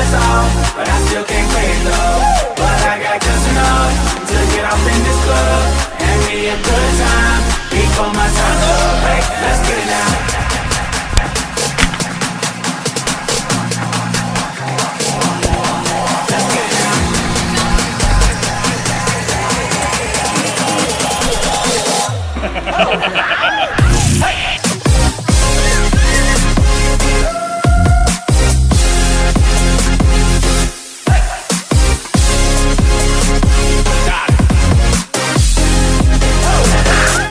that's all, but I still can't pay it though. But I got just enough to get off in this club. Have me a good time before my time's up. Hey, let's get it now. Let's get it now.